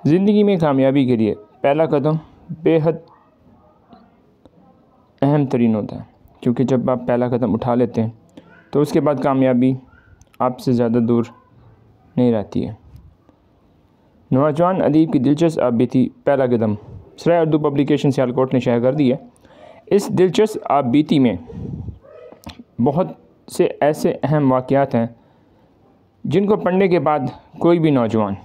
ज़िंदगी में कामयाबी के लिए पहला कदम बेहद अहम तरीन होता है, क्योंकि जब आप पहला कदम उठा लेते हैं तो उसके बाद कामयाबी आपसे ज़्यादा दूर नहीं रहती है। नौजवान अदीब की दिलचस्प आप बीती पहला कदम सराय उर्दू पब्लिकेशन सियालकोट ने शाया कर दी है। इस दिलचस्प आप बीती में बहुत से ऐसे अहम वाक़यात हैं जिनको पढ़ने के बाद कोई भी नौजवान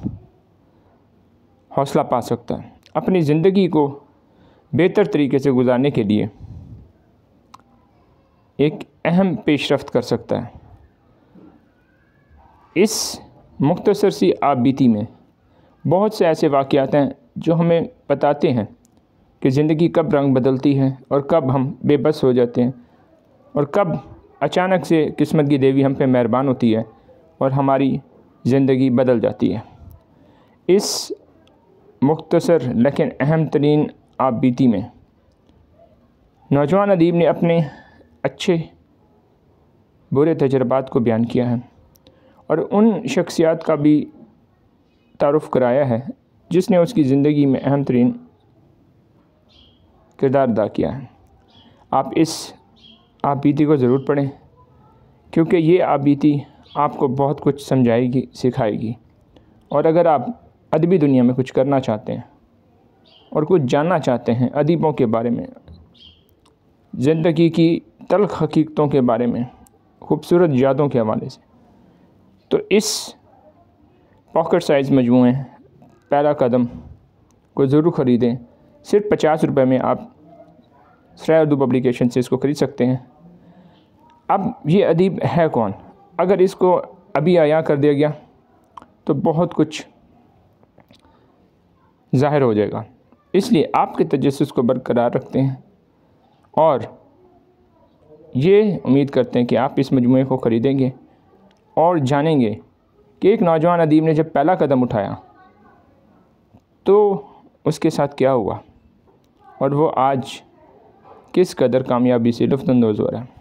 हौसला पा सकता है, अपनी ज़िंदगी को बेहतर तरीके से गुजारने के लिए एक अहम पेशरफ्त कर सकता है। इस मुख्तसर सी आप बीती में बहुत से ऐसे वाक़यात हैं जो हमें बताते हैं कि ज़िंदगी कब रंग बदलती है और कब हम बेबस हो जाते हैं और कब अचानक से किस्मत की देवी हम पे मेहरबान होती है और हमारी ज़िंदगी बदल जाती है। इस मुख्तसर लेकिन अहम तरीन आप बीती में नौजवान अदीब ने अपने अच्छे बुरे तजर्बात को बयान किया है और उन शख्सियात का भी तारुफ़ कराया है जिसने उसकी ज़िंदगी में अहम तरीन किरदार अदा किया है। आप इस आप बीती को ज़रूर पढ़ें, क्योंकि ये आप बीती आपको बहुत कुछ समझाएगी, सिखाएगी। और अगर आप अदबी दुनिया में कुछ करना चाहते हैं और कुछ जानना चाहते हैं अदीबों के बारे में, ज़िंदगी की तल्ख़ हकीकतों के बारे में, खूबसूरत यादों के हवाले से, तो इस पॉकेट साइज़ मजमूए पहला कदम को ज़रूर ख़रीदें। सिर्फ 50 रुपये में आप सराय उर्दू पब्लिकेशन से इसको ख़रीद सकते हैं। अब ये अदीब है कौन? अगर इसको अभी आया कर दिया गया तो बहुत कुछ ज़ाहिर हो जाएगा, इसलिए आपके तजस्सुस को बरकरार रखते हैं और ये उम्मीद करते हैं कि आप इस मजमूए को ख़रीदेंगे और जानेंगे कि एक नौजवान अदीब ने जब पहला कदम उठाया तो उसके साथ क्या हुआ और वो आज किस कदर कामयाबी से लुत्फ़अंदोज़ हो रहा है।